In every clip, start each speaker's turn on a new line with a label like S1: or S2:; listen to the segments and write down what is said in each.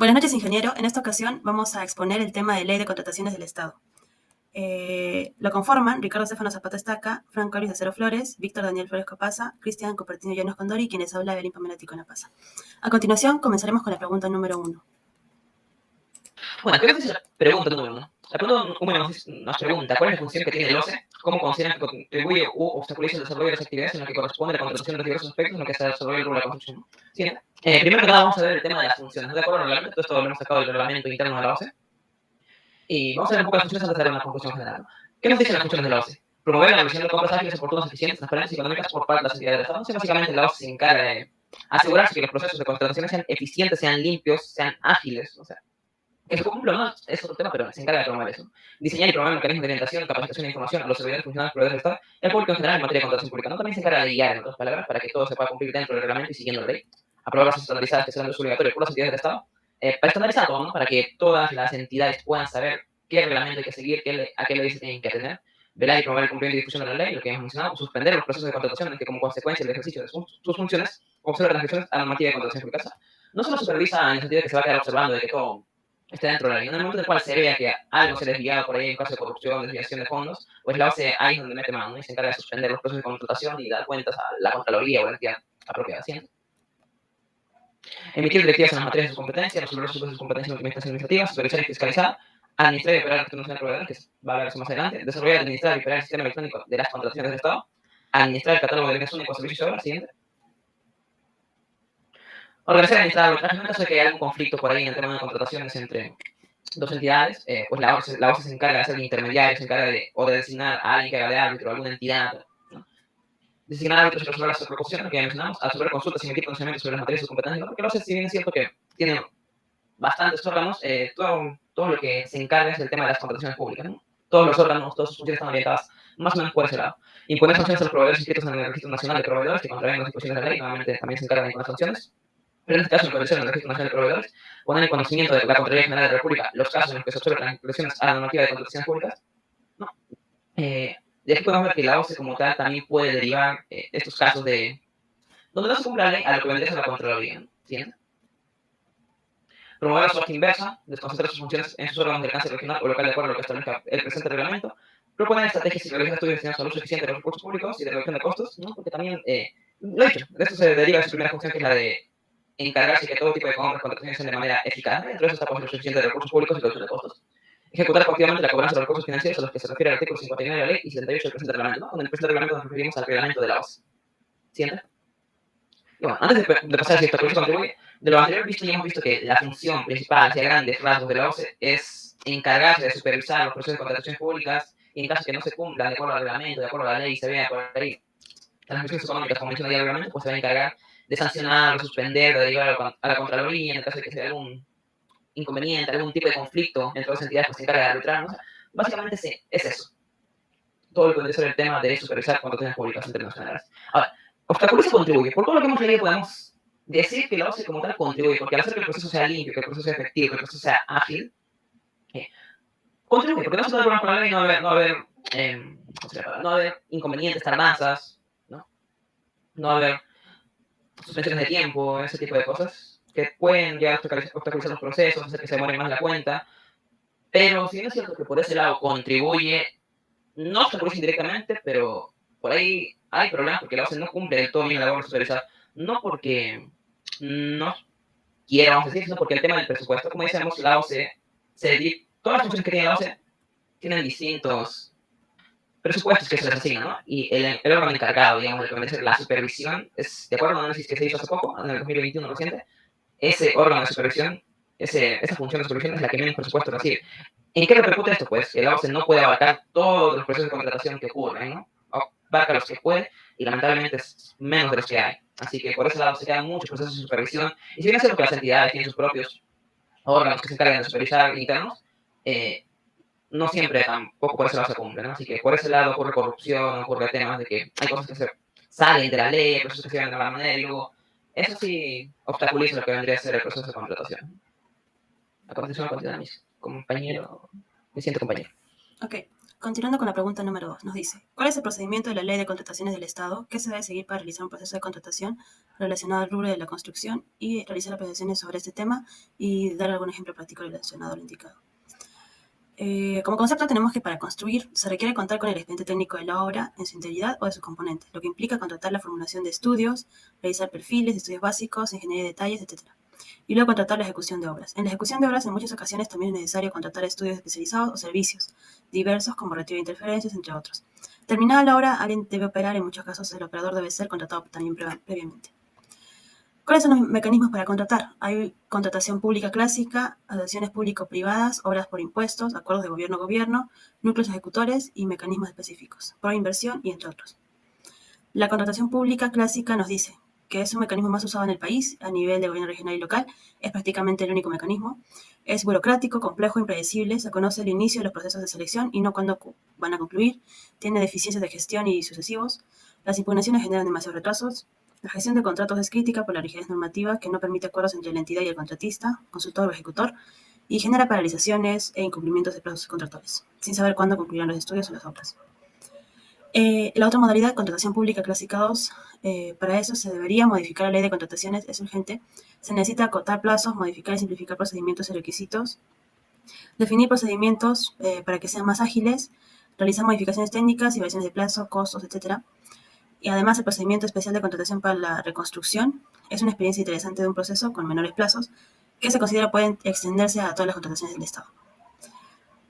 S1: Buenas noches, ingeniero. En esta ocasión vamos a exponer el tema de Ley de Contrataciones del Estado. Lo conforman Ricardo Stefano Zapata Estaca, Franco Luis Acero Flores, Víctor Daniel Flores Copasa, Cristian Cupertino Llanos Condori y quienes habla Evelyn Pamela Ticona Pasa. A continuación comenzaremos con la pregunta número 1.
S2: Bueno, ¿qué nos dice la pregunta número 1? La pregunta número 1 nos pregunta ¿cuál es la función que tiene el OCE? ¿Cómo consideran que contribuye u obstaculiza el desarrollo de las actividades en las que corresponde la contratación de diversos aspectos en los que se desarrolla el rubro de la construcción? ¿Sí? Primero que nada vamos a ver el tema de las funciones. De acuerdo al reglamento, todo esto lo hemos sacado del reglamento interno de la OCE. Y vamos a ver un poco las funciones antes de dar una conclusión general. ¿Qué nos dicen las funciones de la OCE? Promover la realización de compras ágiles, oportunas, eficientes, transparentes y económicas por parte de las entidades del Estado. Entonces, básicamente, la OCE se encarga de asegurarse que los procesos de contratación sean eficientes, sean limpios, sean ágiles. O sea, que se cumpla o no es otro tema, pero se encarga de promover eso. Diseñar y promover mecanismos de orientación, capacitación e información a los servidores funcionarios proveedores del Estado y al público en general en materia de contratación pública. ¿No? También se encarga de guiar, en otras palabras, para que todo se pueda cumplir dentro del reglamento y siguiendo la ley. Aprobar las estandarizadas que serán de uso obligatorio por las entidades del Estado. Para estandarizar todo, ¿no? Para que todas las entidades puedan saber qué reglamento hay que seguir, a qué leyes tienen que atender. Velar y promover el cumplimiento y difusión de la ley, lo que hemos mencionado. Suspender los procesos de contratación en que, como consecuencia del ejercicio de sus funciones, observa las transgresiones a la normativa de contratación pública. No solo supervisa en el sentido de que se va a quedar observando de que todo esté dentro de la ley. En el momento en el cual se vea que algo se ha desviado por ahí en caso de corrupción, desviación de fondos, pues la OCE ahí es donde mete mano, ¿no? Y se encarga de suspender los procesos de contratación y dar cuentas a la Contraloría o la entidad apropiada. ¿Sí? Emitir directivas en las materias de su competencia, resolver los supuestos de competencia en administración administrativa, supervisar y fiscalizar, administrar y operar el registro nacional de proveedores, que va a hablar eso más adelante, desarrollar, administrar y operar el sistema electrónico de las contrataciones del Estado, administrar el catálogo de bienes únicos, servicios y obras. Siguiente. Organizar y administrar el arbitraje en caso de que haya algún conflicto por ahí en el tema de contrataciones entre dos entidades, pues la OCE se encarga de ser el intermediario, se encarga de designar a alguien que haga de árbitro, alguna entidad, ¿no? Designar árbitros y resolver las proposiciones que ya mencionamos, a resolver consultas y emitir conocimientos sobre las materias de su competencia, ¿no? Porque la OCE, si bien es cierto que tiene bastantes órganos, todo lo que se encarga es del tema de las contrataciones públicas, ¿no? Todos los órganos, todas sus funciones están orientadas más o menos por ese lado. Imponer sanciones a los proveedores inscritos en el Registro Nacional de Proveedores que contravengan las disposiciones de la ley, nuevamente también se encargan de imponer sanciones. Pero en este caso, en condición del Registro Nacional de Proveedores, poner en conocimiento de la Contraloría General de la República los casos en los que se observan transgresiones a la normativa de contrataciones públicas, ¿no? De aquí podemos ver que la OCE como tal también puede derivar estos casos de donde no se cumple la ley a lo que vendría a la Contraloría, ¿no? ¿Sí? Promover la subasta inversa, desconcentrar sus funciones en sus órganos de alcance regional o local de acuerdo a lo que establezca el presente reglamento. Proponer estrategias y realizar estudios destinados al uso eficiente de los recursos públicos y de reducción de costos, ¿no? Porque también, lo he dicho, de esto se deriva de su primera función, que es la de encargarse que todo tipo de compras, contrataciones sean de manera eficaz. Dentro de eso está pues, el uso eficiente de recursos públicos y reducción de costos. Ejecutar efectivamente la cobranza de los recursos financieros a los que se refiere el artículo 59 de la ley y 78 del presente reglamento, ¿no? Con el presente reglamento nos referimos al reglamento de la OCE. ¿Siguiente? Y bueno, antes de pasar a si esta cosa contribuye, de lo anterior visto ya hemos visto que la función principal, hacia grandes rasgos de la OCE, es encargarse de supervisar los procesos de contrataciones públicas y en caso que no se cumplan de acuerdo al reglamento, de acuerdo a la ley, se vea por ahí transacciones económicas, como menciona ya el reglamento, pues se va a encargar de sancionar, de suspender, de derivar a la Contraloría en el caso de que sea algún inconveniente, algún tipo de conflicto entre dos entidades, pues se encarga de arbitrar, ¿no? O sea, básicamente sí, es eso. Todo lo que puede ser el tema de supervisar contrataciones públicas en términos generales. Ahora, obstaculiza o contribuye. Por todo lo que hemos leído podemos decir que la OCE como tal contribuye, porque al hacer que el proceso sea limpio, que el proceso sea efectivo, que el proceso sea ágil, contribuye, porque no se puede problemas con la ley, no va a haber inconvenientes, tardanzas, no va a haber suspensiones de tiempo, ese tipo de cosas que pueden ya obstaculizar los procesos, hacer que se demoren más la cuenta. Pero si bien es cierto que por ese lado contribuye, no obstaculiza indirectamente, pero por ahí hay problemas porque la OCE no cumple del todo bien la labor de supervisar. No porque no quiera, vamos a decir, sino porque el tema del presupuesto, como decíamos, la OCE, todas las funciones que tiene la OCE tienen distintos presupuestos que se les asignan, ¿no? Y el órgano encargado, digamos, de la supervisión, es, de acuerdo a un análisis que se hizo hace poco, en el 2021 reciente, ese órgano de supervisión, esa función de supervisión es la que menos presupuesto recibe. ¿En qué repercute esto? Pues que la OCE no puede abarcar todos los procesos de contratación que ocurren, ¿no? Abarca los que puede y lamentablemente es menos de los que hay. Así que por ese lado se quedan muchos procesos de supervisión. Y si bien es cierto que las entidades tienen sus propios órganos que se encargan de supervisar internos, no siempre tampoco por ese lado se cumple, ¿no? Así que por ese lado ocurre corrupción, ocurre temas de que hay cosas que se salen de la ley, hay procesos que se llevan de la manera y luego eso sí obstaculiza lo que vendría a ser el proceso de contratación. A continuación, mis compañero, me siento compañero.
S1: Ok. Continuando con la pregunta número 2, nos dice, ¿cuál es el procedimiento de la Ley de Contrataciones del Estado? ¿Qué se debe seguir para realizar un proceso de contratación relacionado al rubro de la construcción? Y realizar apreciaciones sobre este tema y dar algún ejemplo práctico relacionado a lo indicado. Como concepto tenemos que para construir se requiere contar con el expediente técnico de la obra en su integridad o de sus componentes, lo que implica contratar la formulación de estudios, realizar perfiles, estudios básicos, ingeniería de detalles, etc. Y luego contratar la ejecución de obras. En la ejecución de obras en muchas ocasiones también es necesario contratar estudios especializados o servicios diversos como retiro de interferencias, entre otros. Terminada la obra, alguien debe operar, en muchos casos el operador debe ser contratado también previamente. ¿Cuáles son los mecanismos para contratar? Hay contratación pública clásica, asociaciones público-privadas, obras por impuestos, acuerdos de gobierno-gobierno, núcleos ejecutores y mecanismos específicos, por inversión y entre otros. La contratación pública clásica nos dice que es un mecanismo más usado en el país a nivel de gobierno regional y local, es prácticamente el único mecanismo, es burocrático, complejo, impredecible, se conoce el inicio de los procesos de selección y no cuándo van a concluir, tiene deficiencias de gestión y sucesivos, las impugnaciones generan demasiados retrasos, la gestión de contratos es crítica por la rigidez normativa que no permite acuerdos entre la entidad y el contratista, consultor o ejecutor, y genera paralizaciones e incumplimientos de plazos contractuales, sin saber cuándo concluirán los estudios o las obras. La otra modalidad, contratación pública clásica 2, para eso se debería modificar la ley de contrataciones, es urgente. Se necesita acotar plazos, modificar y simplificar procedimientos y requisitos, definir procedimientos para que sean más ágiles, realizar modificaciones técnicas y variaciones de plazo, costos, etc. Y además el procedimiento especial de contratación para la reconstrucción es una experiencia interesante de un proceso con menores plazos que se considera pueden extenderse a todas las contrataciones del Estado.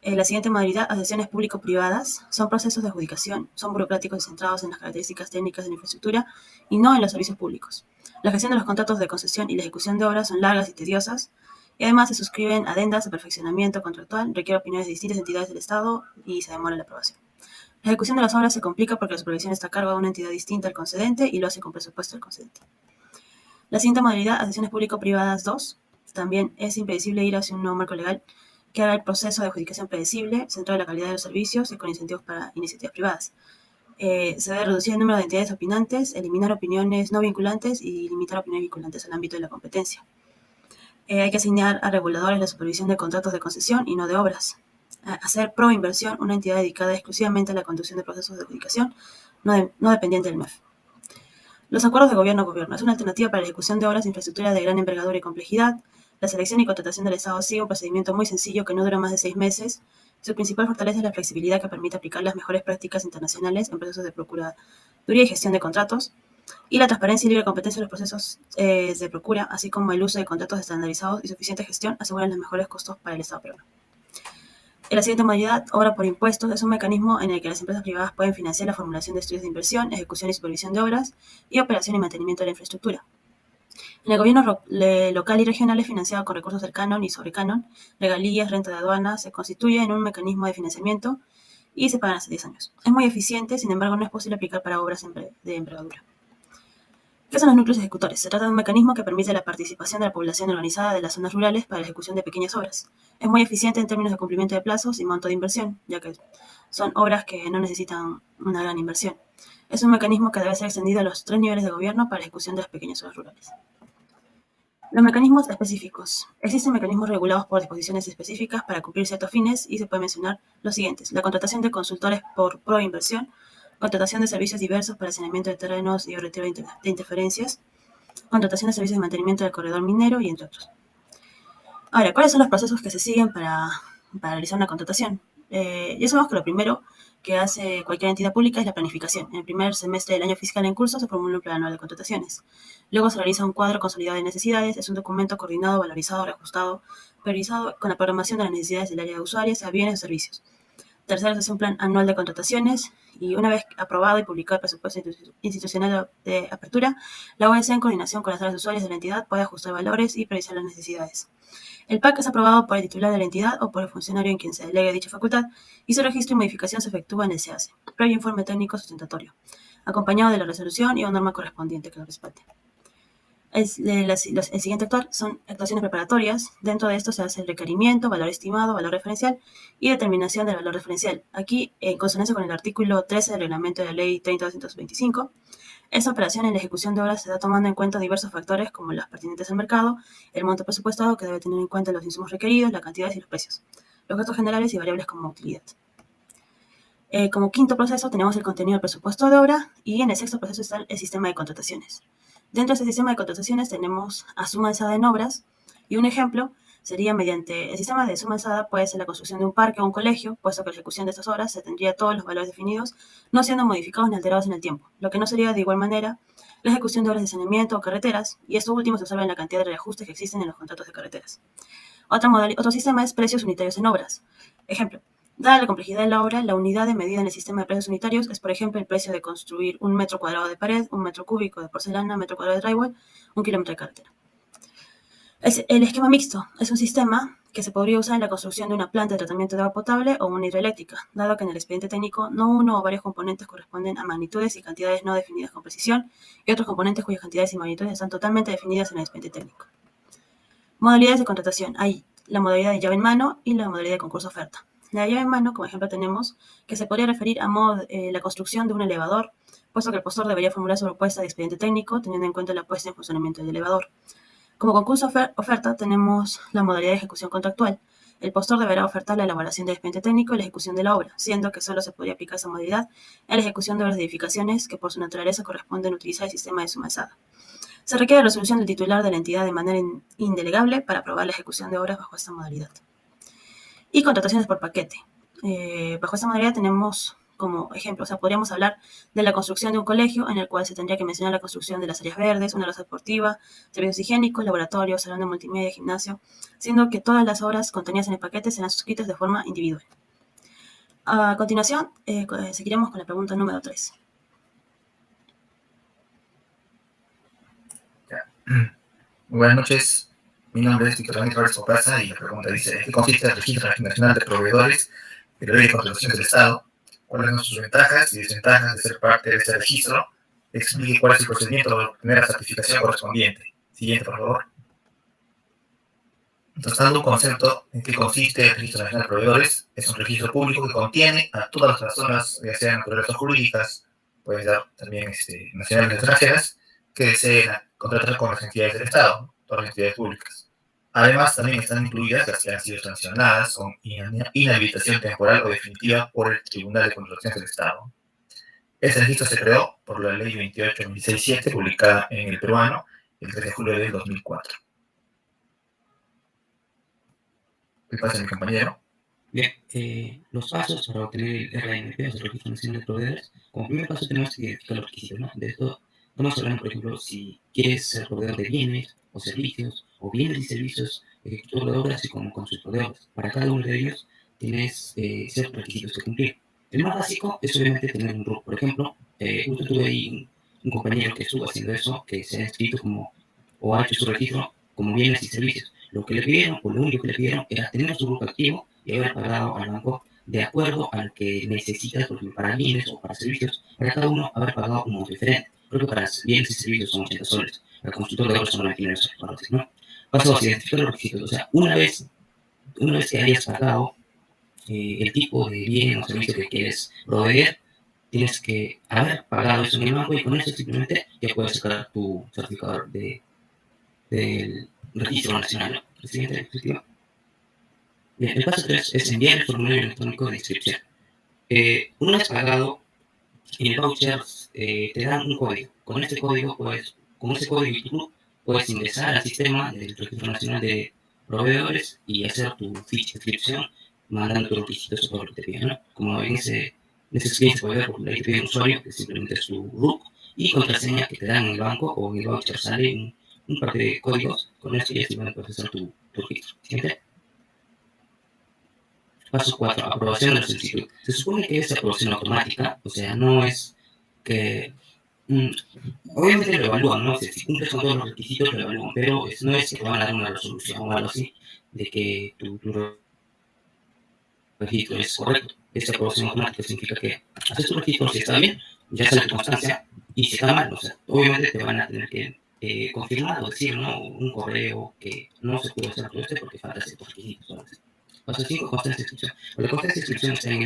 S1: La siguiente modalidad, asociaciones público-privadas, son procesos de adjudicación, son burocráticos y centrados en las características técnicas de la infraestructura y no en los servicios públicos. La gestión de los contratos de concesión y la ejecución de obras son largas y tediosas, y además se suscriben adendas de perfeccionamiento contractual, requiere opiniones de distintas entidades del Estado y se demora la aprobación. La ejecución de las obras se complica porque la supervisión está a cargo de una entidad distinta al concedente y lo hace con presupuesto del concedente. La siguiente modalidad, asociaciones público-privadas 2, también es impredecible ir hacia un nuevo marco legal que haga el proceso de adjudicación predecible, centrado en la calidad de los servicios y con incentivos para iniciativas privadas. Se debe reducir el número de entidades opinantes, eliminar opiniones no vinculantes y limitar opiniones vinculantes al ámbito de la competencia. Hay que asignar a reguladores la supervisión de contratos de concesión y no de obras. Hacer pro inversión una entidad dedicada exclusivamente a la conducción de procesos de adjudicación, no dependiente del MEF. Los acuerdos de gobierno-gobierno es una alternativa para la ejecución de obras de infraestructura de gran envergadura y complejidad. La selección y contratación del Estado sigue un procedimiento muy sencillo que no dura más de 6 meses. Su principal fortaleza es la flexibilidad que permite aplicar las mejores prácticas internacionales en procesos de procuraduría y gestión de contratos, y la transparencia y libre competencia de los procesos de procura, así como el uso de contratos estandarizados y suficiente gestión, aseguran los mejores costos para el Estado peruano. En la siguiente modalidad, obra por impuestos, es un mecanismo en el que las empresas privadas pueden financiar la formulación de estudios de inversión, ejecución y supervisión de obras y operación y mantenimiento de la infraestructura. En el gobierno local y regional es financiado con recursos del canon y sobrecanon, regalías, renta de aduana, se constituye en un mecanismo de financiamiento y se pagan hace 10 años. Es muy eficiente, sin embargo no es posible aplicar para obras de envergadura. ¿Qué son los núcleos ejecutores? Se trata de un mecanismo que permite la participación de la población organizada de las zonas rurales para la ejecución de pequeñas obras. Es muy eficiente en términos de cumplimiento de plazos y monto de inversión, ya que son obras que no necesitan una gran inversión. Es un mecanismo que debe ser extendido a los 3 niveles de gobierno para la ejecución de las pequeñas zonas rurales. Los mecanismos específicos. Existen mecanismos regulados por disposiciones específicas para cumplir ciertos fines y se puede mencionar los siguientes. La contratación de consultores por pro-inversión, contratación de servicios diversos para saneamiento de terrenos y retiro de interferencias, contratación de servicios de mantenimiento del corredor minero y entre otros. Ahora, ¿cuáles son los procesos que se siguen para realizar una contratación? Ya sabemos que lo primero que hace cualquier entidad pública es la planificación. En el primer semestre del año fiscal en curso se formula un plan anual de contrataciones. Luego se realiza un cuadro consolidado de necesidades. Es un documento coordinado, valorizado, reajustado, priorizado con la programación de las necesidades del área de usuarios, sea bienes o servicios. Tercero, se hace un plan anual de contrataciones y una vez aprobado y publicado el presupuesto institucional de apertura, la ONC en coordinación con las áreas de usuarios de la entidad puede ajustar valores y priorizar las necesidades. El PAC es aprobado por el titular de la entidad o por el funcionario en quien se delegue dicha facultad y su registro y modificación se efectúa en el SEACE, previo informe técnico sustentatorio, acompañado de la resolución y una norma correspondiente que lo respalde. El siguiente actuar son actuaciones preparatorias. Dentro de esto se hace el requerimiento, valor estimado, valor referencial y determinación del valor referencial. Aquí, en consonancia con el artículo 13 del reglamento de la ley 30.225, esta operación en la ejecución de obras se da tomando en cuenta diversos factores como las pertinentes al mercado, el monto presupuestado que debe tener en cuenta los insumos requeridos, la cantidad y los precios, los gastos generales y variables como utilidad. Como quinto proceso tenemos el contenido del presupuesto de obra y en el sexto proceso está el sistema de contrataciones. Dentro de ese sistema de contrataciones tenemos a suma alzada en obras y un ejemplo sería mediante el sistema de suma alzada puede ser la construcción de un parque o un colegio, puesto que la ejecución de estas obras se tendría todos los valores definidos, no siendo modificados ni alterados en el tiempo, lo que no sería de igual manera la ejecución de obras de saneamiento o carreteras, y esto último se observa en la cantidad de reajustes que existen en los contratos de carreteras. Otro sistema es precios unitarios en obras. Ejemplo, dada la complejidad de la obra, la unidad de medida en el sistema de precios unitarios es, por ejemplo, el precio de construir un metro cuadrado de pared, un metro cúbico de porcelana, metro cuadrado de drywall, un kilómetro de carretera. El esquema mixto es un sistema que se podría usar en la construcción de una planta de tratamiento de agua potable o una hidroeléctrica, dado que en el expediente técnico no uno o varios componentes corresponden a magnitudes y cantidades no definidas con precisión y otros componentes cuyas cantidades y magnitudes están totalmente definidas en el expediente técnico. Modalidades de contratación. Hay la modalidad de llave en mano y la modalidad de concurso-oferta. La llave en mano, como ejemplo, tenemos que se podría referir a la construcción de un elevador, puesto que el postor debería formular su propuesta de expediente técnico, teniendo en cuenta la puesta en funcionamiento del elevador. Como concurso-oferta tenemos la modalidad de ejecución contractual. El postor deberá ofertar la elaboración del expediente técnico y la ejecución de la obra, siendo que solo se podría aplicar esa modalidad en la ejecución de obras de edificaciones que por su naturaleza corresponden utilizar el sistema de suma alzada. Se requiere resolución del titular de la entidad de manera indelegable para aprobar la ejecución de obras bajo esta modalidad. Y contrataciones por paquete. Bajo esta modalidad tenemos como ejemplo, podríamos hablar de la construcción de un colegio en el cual se tendría que mencionar la construcción de las áreas verdes, una rosa deportiva, servicios higiénicos, laboratorio, salón de multimedia, gimnasio, siendo que todas las obras contenidas en el paquete serán suscritas de forma individual. A continuación, seguiremos con la pregunta número 3.
S3: Buenas noches, mi nombre es Víctor Daniel Flores Copaza y la pregunta dice: ¿en qué consiste el Registro Nacional de Proveedores de la Ley de Contrataciones del Estado? ¿Cuáles son sus ventajas y desventajas de ser parte de este registro? Explique cuál es el procedimiento para obtener la certificación correspondiente. Siguiente, por favor. Entonces, dando un concepto en qué consiste el Registro Nacional de Proveedores, es un registro público que contiene a todas las personas, ya sean naturales o jurídicas, pueden ser también nacionales o extranjeras, que deseen contratar con las entidades del Estado, todas las entidades públicas. Además, también están incluidas las que han sido sancionadas con inhabilitación temporal o definitiva por el Tribunal de Contrataciones del Estado. Este registro se creó por la Ley 28.267, publicada en el Peruano el 3 de julio del 2004. ¿Qué pasa, mi compañero?
S2: Bien, los pasos para obtener el RNP, o sea, el Registro Nacional de Proveedores. Como primer paso tenemos que identificar los requisitos, ¿no? De esto estamos hablando, por ejemplo, si quieres ser proveedor de bienes o servicios, o bienes y servicios, ejecutor de obras y como consultor de obras. Para cada uno de ellos tienes ciertos requisitos que cumplir. El más básico es obviamente tener un RUC. Por ejemplo, justo tuve ahí un compañero que estuvo haciendo eso, que se ha inscrito como, o ha hecho su registro como bienes y servicios. Lo que le pidieron, o lo único que le pidieron, era tener su grupo activo y haber pagado al banco de acuerdo a lo que necesitas, por ejemplo, para bienes o para servicios, para cada uno haber pagado un monto diferente. Creo que para bienes y servicios son 80 soles, para el constructor de obras son 99 soles, ¿no? Paso a identificar los requisitos. O sea, una vez que hayas pagado el tipo de bien o servicio que quieres proveer, tienes que haber pagado eso en el banco y con eso simplemente ya puedes sacar tu certificado del registro nacional. ¿No? Siguiente diapositiva. Bien, el paso 3 es enviar el formulario electrónico de inscripción. Una vez pagado, en el voucher te dan un código. Con ese código y tu puedes ingresar al sistema del Registro Nacional de Proveedores y hacer tu ficha de inscripción mandando tus requisitos o todo lo que te piden, ¿no? Como en ese screen se puede ver, porque ahí te pide un usuario, que simplemente es tu RUC, y contraseña que te dan en el banco o en el voucher sale un par de códigos. Con esto ya simplemente puedes hacer tu registro. Siguiente. Paso 4. Aprobación de la solicitud. Se supone que es aprobación automática, o sea, no es que... obviamente lo evalúan, ¿no? Si cumples con todos los requisitos, lo evalúan, pero no es que te van a dar una resolución o algo así de que tu registro es correcto. Esta aprobación automática significa que haces tu registro, si está bien, ya sale tu constancia, y si está mal, o sea, obviamente te van a tener que confirmar o decir, ¿no? Un correo que no se puede hacer todo esto porque falta ciertos requisitos. Paso 5, constancia de inscripción. La constancia de inscripción está en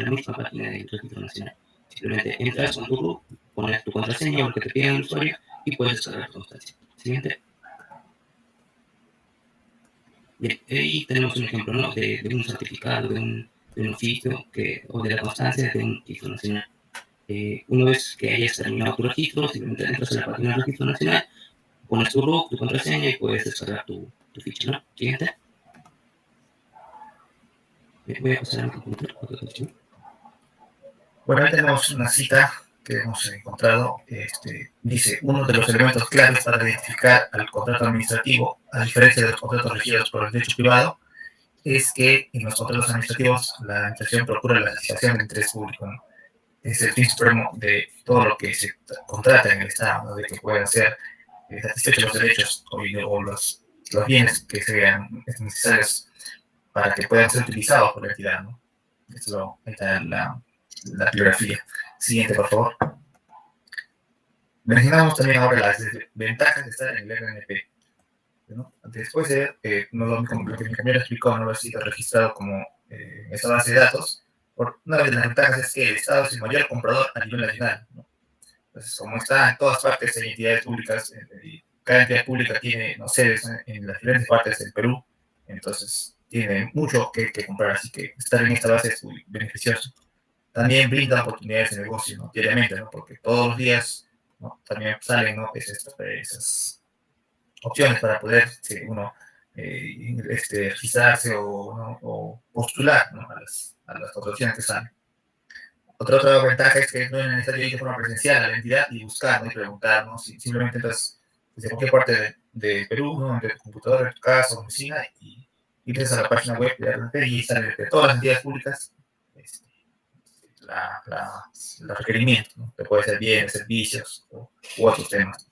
S2: la misma página del Registro Nacional. Simplemente entras con tu RUC, pones tu contraseña o lo que te pide el usuario y puedes descargar tu constancia. Siguiente. Bien, ahí tenemos un ejemplo, ¿no? de un certificado, de un
S4: de un oficio o de la constancia de un registro nacional. Una vez que hayas terminado tu registro, simplemente entras a la página del registro nacional, pones tu RUC, tu contraseña y puedes descargar tu ficha, ¿no? Siguiente. Voy a pasar a mi computador.
S3: Bueno, ahí tenemos una cita que hemos encontrado. Dice, uno de los elementos claves para identificar al contrato administrativo, a diferencia de los contratos regidos por el derecho privado, es que en los contratos administrativos la administración procura la satisfacción del interés público, ¿no? Es el fin supremo de todo lo que se contrata en el Estado, ¿no? De que puedan ser satisfechos los derechos o los bienes que sean necesarios para que puedan ser utilizados por la entidad, ¿no? Esto ahí está la bibliografía. Siguiente, por favor. Mencionamos también ahora las ventajas de estar en el RNP, ¿no? Después de, lo que mi compañero explicó, no lo ha sido registrado como esa base de datos, una de las ventajas es que el Estado es el mayor comprador a nivel nacional, ¿no? Entonces, como está en todas partes, hay entidades públicas, y cada entidad pública tiene, no, sedes en las diferentes partes del Perú, entonces tiene mucho que comprar, así que estar en esta base es muy beneficioso. También brinda oportunidades de negocio, ¿no? Diariamente, ¿no? Porque todos los días, ¿no? También salen, ¿no? Esas opciones para poder uno registrarse o postular, ¿no? a las opciones que salen. Otra ventaja es que no es necesario ir de forma presencial a la entidad y buscar, ¿no? Y preguntar, ¿no? Si simplemente entras desde cualquier parte de Perú, ¿no? De tu computadora, de tu casa, oficina, y entras a la página web de RNP y sale de todas las entidades públicas los requerimientos, ¿no? Que puede ser bienes, servicios u otros temas.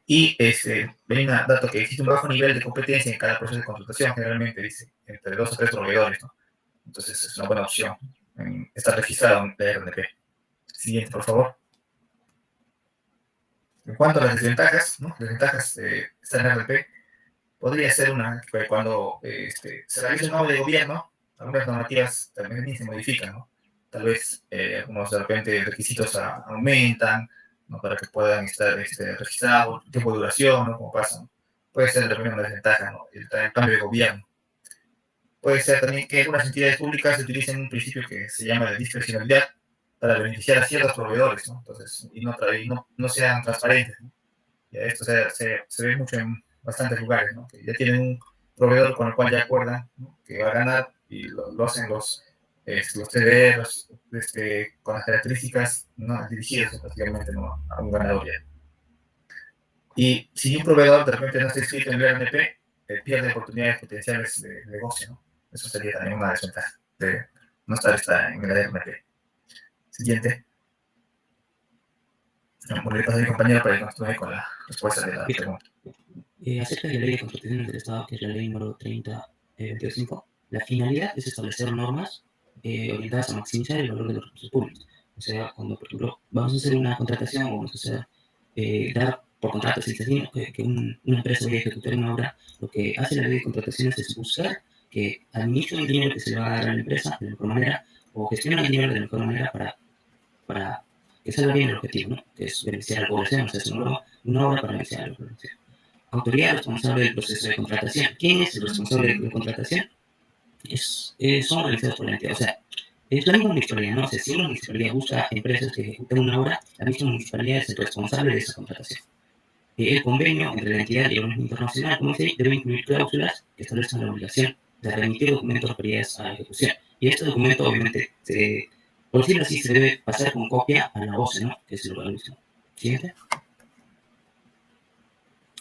S3: Y hay un dato que existe un bajo nivel de competencia en cada proceso de contratación, generalmente dice entre 2 o 3 proveedores, ¿no? Entonces es una buena opción estar registrado en RNP. Siguiente, por favor. En cuanto a las desventajas, ¿no? Desventajas de estar en RNP, podría ser cuando se realiza un cambio de gobierno, algunas normativas también se modifican, ¿no? Tal vez algunos de repente requisitos aumentan, ¿no? Para que puedan estar registrados, el tiempo de duración, ¿no? Como pasa, ¿no? Puede ser también una desventaja, ¿no? El cambio de gobierno. Puede ser también que algunas entidades públicas utilicen un principio que se llama de discrecionalidad para beneficiar a ciertos proveedores, ¿no? Entonces, y no sean transparentes, ¿no? Y esto se ve mucho en bastantes lugares, ¿no? Que ya tienen un proveedor con el cual ya acuerdan, ¿no? Que va a ganar y lo hacen los TDRs con las características, ¿no? Dirigidas prácticamente, ¿no? A un ganador ya. Y si un proveedor de repente no está inscrito en el RNP, pierde oportunidades potenciales de negocio, ¿no? Eso sería también una desventaja de no estar en el RNP. Siguiente. Bueno, le paso a mi compañero para que continúe con la respuesta de la pregunta.
S4: Acerca de la ley de contrataciones del Estado, que es la ley número 30/25, la finalidad es establecer normas orientadas a maximizar el valor de los recursos públicos. O sea, cuando, por ejemplo, vamos a hacer una contratación o vamos a hacer, dar por contrato, si se dice que una empresa vaya a ejecutar una obra, lo que hace la ley de contrataciones es buscar que administre el dinero que se le va a dar a la empresa de la mejor manera o gestione el dinero de la mejor manera para que salga bien el objetivo, ¿no? Que es beneficiar a la población, o sea, es una obra para beneficiar a la población. Autoridad responsable del proceso de contratación. ¿Quién es el responsable de contratación? Son realizados por la entidad. O sea, es la misma municipalidad, ¿no? O sea, si una municipalidad busca empresas que ejecuten una obra, la misma municipalidad es el responsable de esa contratación. El convenio entre la entidad y el organismo internacional, como dice, debe incluir cláusulas que establezcan la obligación de remitir documentos referidos a la ejecución. Y este documento, obviamente, por decirlo así, se debe pasar con copia a la OCE, ¿no? Que es el organismo. Siguiente.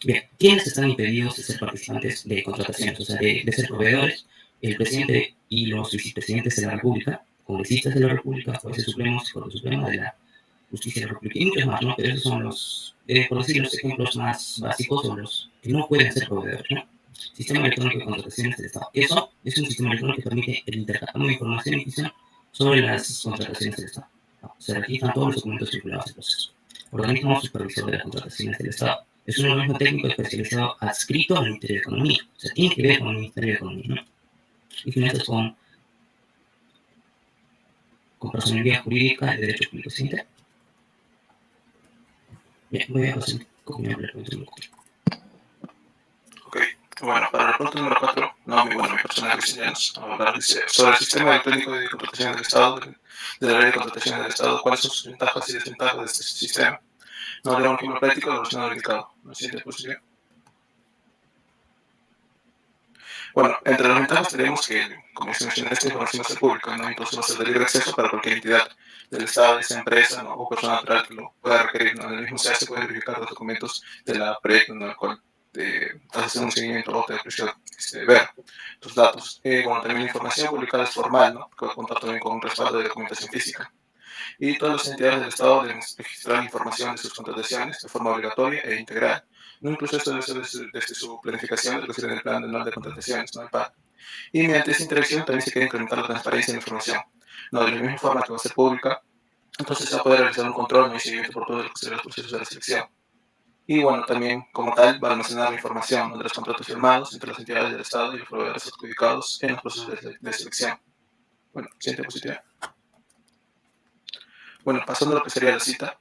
S4: Bien, ¿quiénes están impedidos de ser participantes de contrataciones? O sea, de ser proveedores, el presidente y los vicepresidentes de la República, congresistas de la República, jueces supremos y Corte Suprema de la Justicia de la República, y muchos más, ¿no? Pero esos son por decir, los ejemplos más básicos o los que no pueden ser proveedores, ¿no? Sistema electrónico de contrataciones del Estado. Eso es un sistema electrónico que permite el intercambio de información y información sobre las contrataciones del Estado, ¿no? Se registran todos los documentos vinculados al proceso. Organismo supervisor de las contrataciones del Estado. Es un organismo técnico especializado adscrito al Ministerio de Economía. O sea, tiene que ver con el Ministerio de Economía, ¿no? Y finanzas con personalidad jurídica de derecho público. ¿Siguiente? Bien, voy a pasar con mi pregunta.
S3: Ok,
S5: Bueno, para el punto número 4, no, mi persona Cristianos, hablar sobre el sistema electrónico de contratación del Estado, de la ley de contratación del Estado, cuáles son sus ventajas y desventajas de este sistema. No haré un ejemplo práctico relacionado al mercado. ¿No siente posible? Bueno, entre las ventajas tenemos que, como se menciona, esta información va a ser pública, ¿no? Entonces va a ser de libre acceso para cualquier entidad del Estado, de esa empresa, ¿no? O persona natural que lo pueda requerir, ¿no? En el mismo se puede verificar los documentos de la proyecto, ¿no? El cual vas a hacer un seguimiento o te ver tus datos. Bueno, también la información publicada es formal, ¿no? Que va a contar también con un respaldo de documentación física. Y todas las entidades del Estado deben registrar información de sus contrataciones de forma obligatoria e integral. No, incluso esto debe ser desde su planificación, lo que sería en el plan anual de contrataciones, ¿no? El PAC. Y mediante esta interacción también se quiere incrementar la transparencia de la información. No, de la misma forma que va a ser pública, entonces se va a poder realizar un control, ¿no? Y seguimiento por todos los procesos de la selección. Y bueno, también como tal va a almacenar la información, ¿no? De los contratos firmados entre las entidades del Estado y los proveedores adjudicados en los procesos de selección. Bueno, siguiente diapositiva. Bueno, pasando a lo que sería la cita.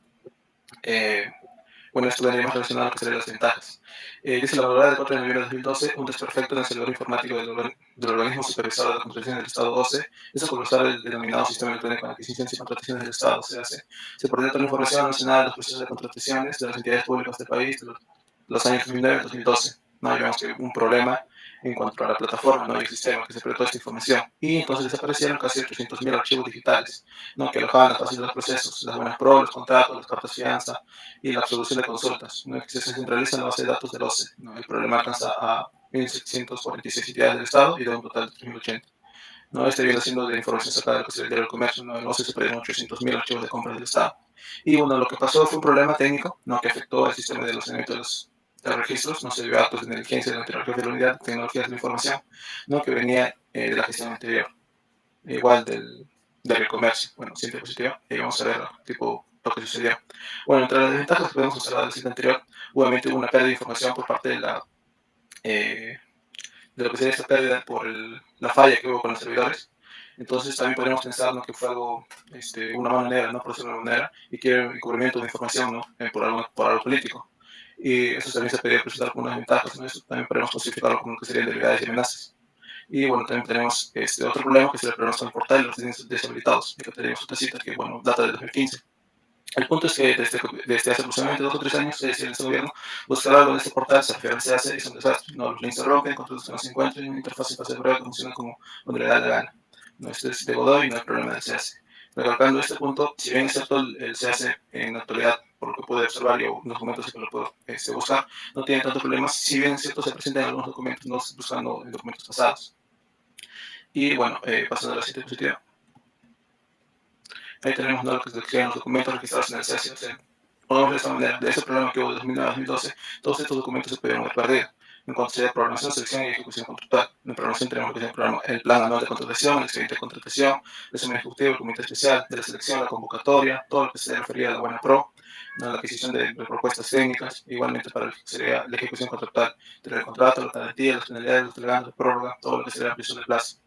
S5: Bueno, esto vendría más relacionado a lo que serían las ventajas. Dice la valorada del 4 de noviembre de 2012, un desperfecto en el servidor informático del organismo supervisor de la contratación del Estado 12, es colapsar el denominado Sistema Electrónico de Adquisiciones y Contrataciones del Estado, CAC. Se perdió toda la información almacenada en los procesos de contrataciones de las entidades públicas del país de los años 2009 y 2012. No, digamos que un problema en cuanto a la plataforma, ¿no? Y el sistema que se perdió toda esta información. Y entonces desaparecieron casi 800.000 archivos digitales, ¿no? Que alojaban las bases de los procesos, las buenas pro, los contratos, las cartas de fianza y la absolución de consultas, ¿no? Que se centraliza en la base de datos del OCE, ¿no? El problema alcanza a 1.746 entidades del Estado y de un total de 3.080. ¿No? Este viene siendo de información sacada de lo que se el diario del comercio, ¿no? El OCE se perdieron 800.000 archivos de compras del Estado. Y bueno, lo que pasó fue un problema técnico, ¿no? Que afectó al sistema de almacenamiento de los registros, no se dio actos de inteligencia de la jefe de la unidad de tecnologías de la información, ¿no? Que venía de la gestión anterior, igual del comercio. Bueno, siguiente diapositiva, y vamos a ver tipo lo que sucedió. Bueno, entre las desventajas que podemos observar del sitio anterior, obviamente hubo una pérdida de información por parte de lo que sería esta pérdida por la falla que hubo con los servidores. Entonces también podríamos pensar, ¿no? Que fue algo, una mala manera, ¿no? Por decirlo de una manera, y que era un encubrimiento de información, ¿no? Por algo político. Y eso también se podría presentar como unas ventajas, ¿no? Eso también podemos clasificarlo como lo que serían debilidades y amenazas. Y bueno, también tenemos otro problema que es el problema con el portal y los diseños deshabilitados. Acá tenemos otra cita que, bueno, data del 2015. El punto es que desde hace aproximadamente 2 o 3 años, este gobierno buscar algo en este portal, se refiere se hace, es un desastre. ¿No? Los links se rompen, contratos que no se encuentran y una interfaz de fase de prueba que funciona como cuando le da la gana. No, este es de Godoy y no hay problema del CAC. Recalcando este punto, si bien es cierto el CAC en la actualidad, por lo que pude observar yo en documentos que lo puedo buscar, no tiene tantos problemas, si bien es cierto se presentan en algunos documentos, no buscando en documentos pasados. Y bueno, pasando a la siguiente diapositiva. Ahí tenemos, ¿no? Lo que serían los documentos registrados en el CAC. O sea, podemos ver de esta manera, de ese programa que hubo de 2009 a 2012, todos estos documentos se pudieron haber perdido. En cuanto sea programación, selección y ejecución contractual. En programación tenemos que el plan anual de contratación, el expediente de contratación, el resumen ejecutivo, el comité especial de la selección, la convocatoria, todo lo que se refería a la buena pro, ¿no? La adquisición de propuestas técnicas, igualmente para lo que sería la ejecución contractual, del contrato, la garantía, las penalidades, los delegados, la prórroga, todo lo que sería la ampliación de plazo.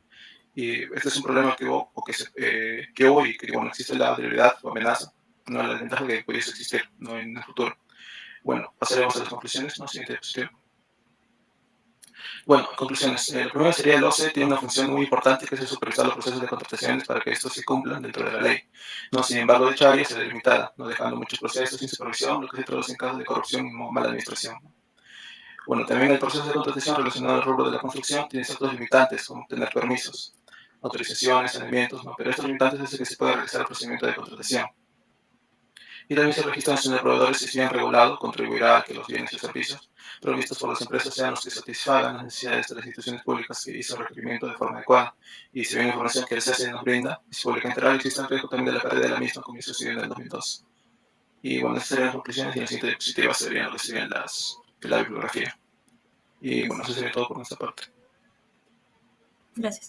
S5: Y este es un problema que hubo, o que hubo y que bueno, existe la debilidad o amenaza, no la ventaja que pudiese existir, ¿no? En el futuro. Bueno, pasaremos a las conclusiones, ¿no? Siguiente diapositiva. Bueno, conclusiones. Lo primero sería el OCE tiene una función muy importante que es supervisar los procesos de contrataciones para que estos se cumplan dentro de la ley. No, sin embargo, dicha área se ve limitada, no dejando muchos procesos sin supervisión, lo que se traduce en casos de corrupción y mala administración. Bueno, también el proceso de contratación relacionado al rubro de la construcción tiene ciertos limitantes, como tener permisos, autorizaciones, saneamientos, ¿no? Pero estos limitantes hacen que se pueda realizar el procedimiento de contratación. Y también se registran de proveedores si bien regulado, contribuirá a que los bienes y servicios provistos por las empresas sean los que satisfagan las necesidades de las instituciones públicas que hizo el requerimiento de forma adecuada. Y si bien la información que el CAC nos brinda es pública integral, existe un riesgo también de la pérdida de la misma, como sucedió en el 2002. Y bueno, estas serían las conclusiones y en la siguiente diapositiva serían lo que serían la bibliografía. Y bueno, eso sería todo por nuestra parte.
S1: Gracias.